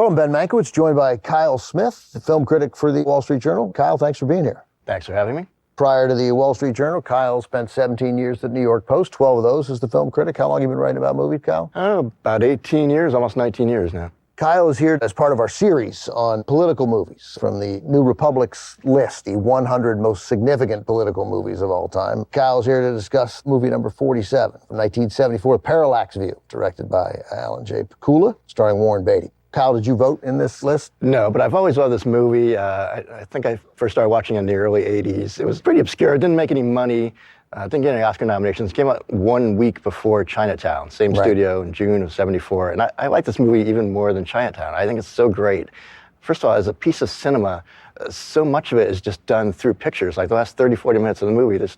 Well, I'm Ben Mankiewicz, joined by Kyle Smith, the film critic for the Wall Street Journal. Kyle, thanks for being here. Thanks for having me. Prior to the Wall Street Journal, Kyle spent 17 years at the New York Post, 12 of those as the film critic. How long have you been writing about movies, Kyle? Oh, about 18 years, almost 19 years now. Kyle is here as part of our series on political movies from the New Republic's list, the 100 most significant political movies of all time. Kyle's here to discuss movie number 47 from 1974, Parallax View, directed by Alan J. Pakula, starring Warren Beatty. Kyle, did you vote in this list? No, but I've always loved this movie. I think I first started watching it in the early 80s. It was pretty obscure. It didn't make any money. Didn't get any Oscar nominations. It came out 1 week before Chinatown, same studio in June of '74. And I like this movie even more than Chinatown. I think it's so great. First of all, as a piece of cinema, so much of it is just done through pictures. Like the last 30, 40 minutes of the movie, there's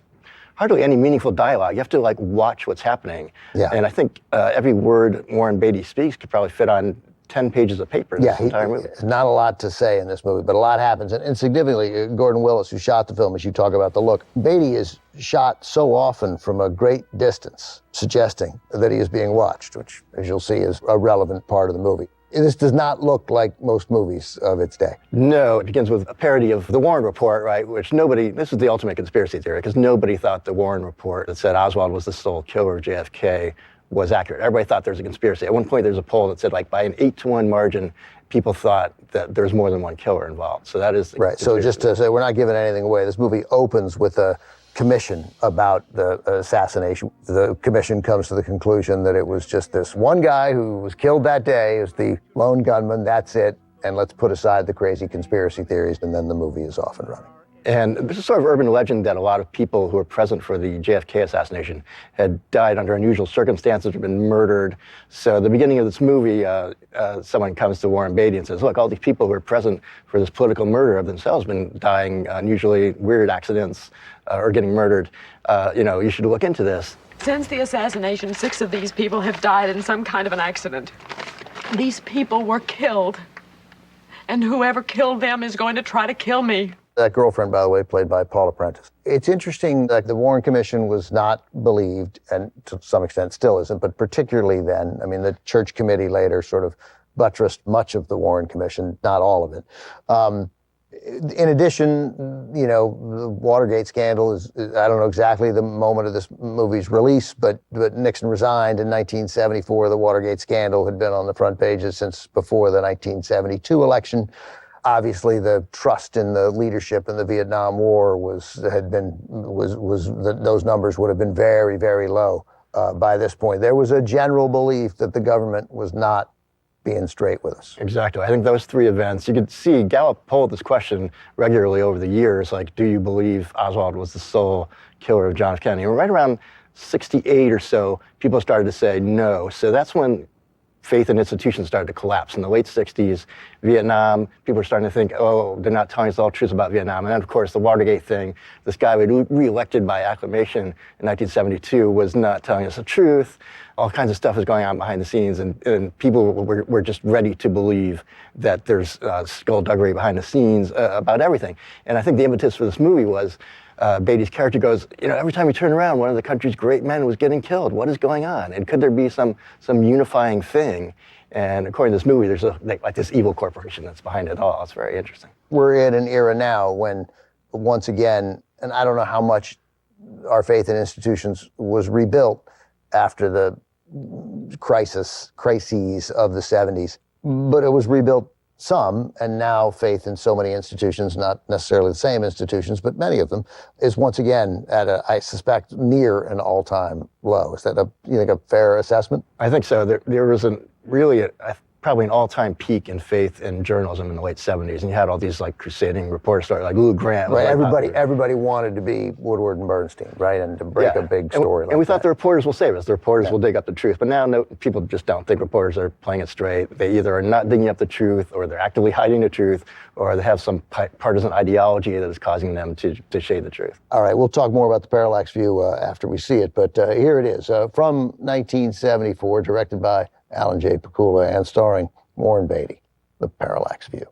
hardly any meaningful dialogue. You have to watch what's happening. Yeah. And I think every word Warren Beatty speaks could probably fit on 10 pages of paper in this entire movie. Not a lot to say in this movie, but a lot happens. And significantly, Gordon Willis, who shot the film, as you talk about the look, Beatty is shot so often from a great distance, suggesting that he is being watched, which, as you'll see, is a relevant part of the movie. This does not look like most movies of its day. No, it begins with a parody of the Warren Report, right, which this is the ultimate conspiracy theory, because nobody thought the Warren Report that said Oswald was the sole killer of JFK was accurate. Everybody thought there was a conspiracy. At one point, there's a poll that said, by an 8-to-1 margin, people thought that there's more than one killer involved. So that is right. So just to say, we're not giving anything away. This movie opens with a commission about the assassination. The commission comes to the conclusion that it was just this one guy who was killed that day as the lone gunman. That's it. And let's put aside the crazy conspiracy theories. And then the movie is off and running. And this is sort of urban legend that a lot of people who were present for the JFK assassination had died under unusual circumstances, had been murdered. So at the beginning of this movie, someone comes to Warren Beatty and says, look, all these people who were present for this political murder have themselves been dying unusually weird accidents or getting murdered. You should look into this. Since the assassination, 6 of these people have died in some kind of an accident. These people were killed. And whoever killed them is going to try to kill me. That girlfriend, by the way, played by Paula Prentice. It's interesting that the Warren Commission was not believed, and to some extent still isn't, but particularly then. I mean, the Church Committee later sort of buttressed much of the Warren Commission, not all of it. In addition, the Watergate scandal is, I don't know exactly the moment of this movie's release, but Nixon resigned in 1974. The Watergate scandal had been on the front pages since before the 1972 election. Obviously, the trust in the leadership in the Vietnam War those numbers would have been very, very low by this point. There was a general belief that the government was not being straight with us. Exactly. I think those 3 events, you could see Gallup polled this question regularly over the years, do you believe Oswald was the sole killer of John F. Kennedy? And right around 68 or so, people started to say no. So that's when faith in institutions started to collapse. In the late 60s, Vietnam, people were starting to think, oh, they're not telling us all the truth about Vietnam. And then, of course, the Watergate thing, this guy who was reelected by acclamation in 1972 was not telling us the truth. All kinds of stuff is going on behind the scenes, and people were just ready to believe that there's skullduggery behind the scenes about everything. And I think the impetus for this movie was Beatty's character goes, every time you turn around, one of the country's great men was getting killed. What is going on? And could there be some unifying thing? And according to this movie, there's this evil corporation that's behind it all. It's very interesting. We're in an era now when, once again, and I don't know how much our faith in institutions was rebuilt after the crises of the 70s, but it was rebuilt some, and now faith in so many institutions, not necessarily the same institutions, but many of them, is once again at I suspect, near an all-time low. Is that a fair assessment? I think so. There was probably an all-time peak in faith in journalism in the late 70s, and you had all these crusading reporters start, like Lou Grant. Right, everybody wanted to be Woodward and Bernstein, right, and to break a big story. And we thought the reporters will save us. The reporters will dig up the truth. But now people just don't think reporters are playing it straight. They either are not digging up the truth, or they're actively hiding the truth, or they have some partisan ideology that is causing them to shade the truth. All right, we'll talk more about the Parallax View after we see it, but here it is, from 1974, directed by Alan J. Pakula and starring Warren Beatty, The Parallax View.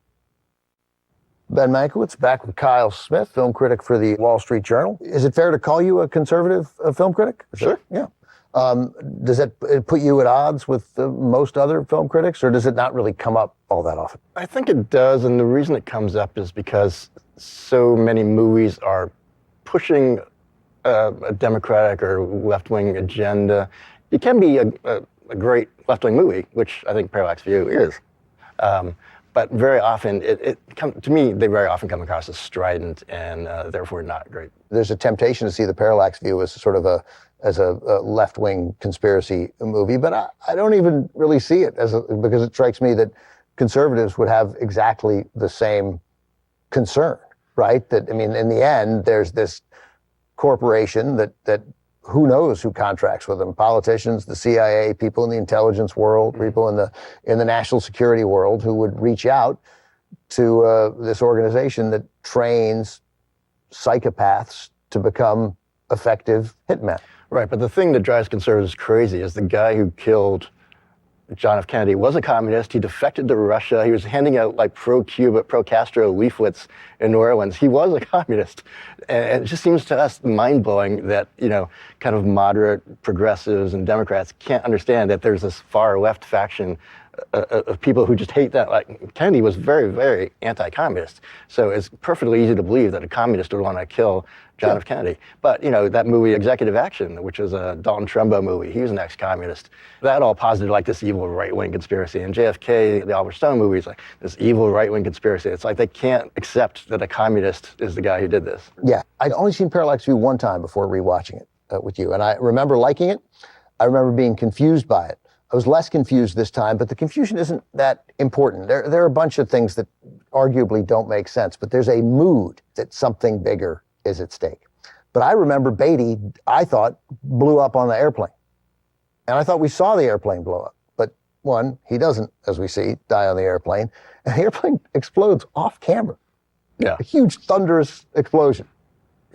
Ben Mankiewicz back with Kyle Smith, film critic for the Wall Street Journal. Is it fair to call you a conservative film critic? Sure. Yeah. Does that put you at odds with most other film critics, or does it not really come up all that often? I think it does, and the reason it comes up is because so many movies are pushing a democratic or left-wing agenda. It can be a great left-wing movie, which I think Parallax View is. But very often, to me, they very often come across as strident and therefore not great. There's a temptation to see the Parallax View as sort of a left-wing conspiracy movie, but I don't even really see it because it strikes me that conservatives would have exactly the same concern, right? That, I mean, in the end, there's this corporation that who knows who contracts with them? Politicians, the CIA, people in the intelligence world, people in the national security world who would reach out to this organization that trains psychopaths to become effective hitmen. Right, but the thing that drives conservatives crazy is the guy who killed John F. Kennedy was a communist. He defected to Russia. He was handing out like pro-Cuba, pro-Castro leaflets in New Orleans. He was a communist. And it just seems to us mind-blowing that, kind of moderate progressives and Democrats can't understand that there's this far left faction of people who just hate that. Like, Kennedy was very, very anti-communist. So it's perfectly easy to believe that a communist would want to kill John F. Kennedy. But, that movie Executive Action, which was a Dalton Trumbo movie, he was an ex-communist. That all posited like this evil right-wing conspiracy. And JFK, the Oliver Stone movie, is like this evil right-wing conspiracy. It's like they can't accept that a communist is the guy who did this. Yeah, I'd only seen Parallax View one time before rewatching it with you. And I remember liking it. I remember being confused by it. I was less confused this time, but the confusion isn't that important. There are a bunch of things that arguably don't make sense, but there's a mood that something bigger is at stake. But I remember Beatty, I thought, blew up on the airplane. And I thought we saw the airplane blow up. But one, he doesn't, as we see, die on the airplane. And the airplane explodes off camera. Yeah. A huge, thunderous explosion.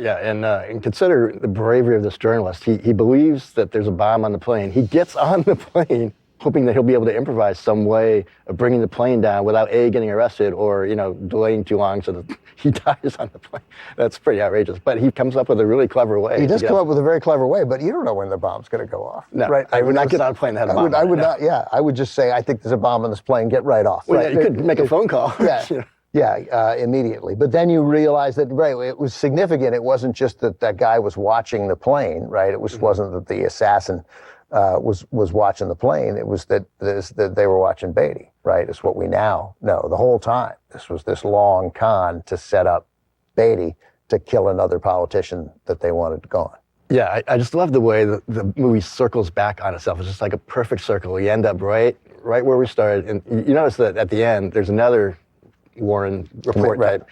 Yeah, and consider the bravery of this journalist. He believes that there's a bomb on the plane. He gets on the plane hoping that he'll be able to improvise some way of bringing the plane down without A, getting arrested, or, delaying too long so that he dies on the plane. That's pretty outrageous. But he comes up with a really clever way. He does come up with a very clever way, but you don't know when the bomb's going to go off. No, right? I would not get on a plane that had a bomb. I would not, yeah. I would just say, I think there's a bomb on this plane, get right off. Well, right? Yeah, you could make a phone call. Yeah. Yeah, immediately. But then you realize that, right, it was significant. It wasn't just that guy was watching the plane, right? It wasn't that the assassin was watching the plane. It was that they were watching Beatty, right? It's what we now know the whole time. This was this long con to set up Beatty to kill another politician that they wanted gone. Yeah, I just love the way the movie circles back on itself. It's just like a perfect circle. We end up right where we started. And you notice that at the end, there's another Warren report type.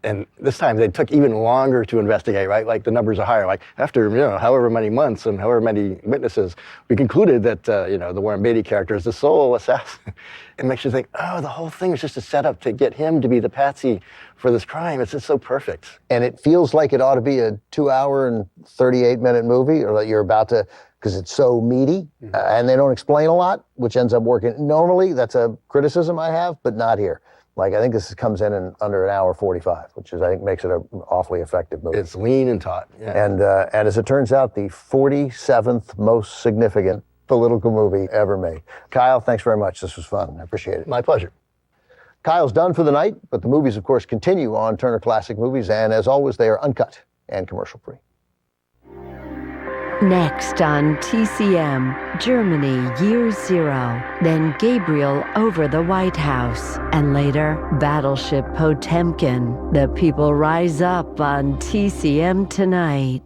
And this time they took even longer to investigate, right? Like the numbers are higher. Like after, however many months and however many witnesses, we concluded that, the Warren Beatty character is the sole assassin. It makes you think, oh, the whole thing was just a setup to get him to be the patsy for this crime. It's just so perfect. And it feels like it ought to be a 2-hour and 38-minute movie, or that you're about to, because it's so meaty, and they don't explain a lot, which ends up working. Normally, that's a criticism I have, but not here. Like, I think this comes in under 1:45, which I think makes it an awfully effective movie. It's lean and taut. Yeah. And as it turns out, the 47th most significant political movie ever made. Kyle, thanks very much. This was fun. I appreciate it. My pleasure. Kyle's done for the night, but the movies, of course, continue on Turner Classic Movies, and as always, they are uncut and commercial-free. Next on TCM, Germany, Year Zero, then Gabriel over the White House, and later, Battleship Potemkin. The people rise up on TCM tonight.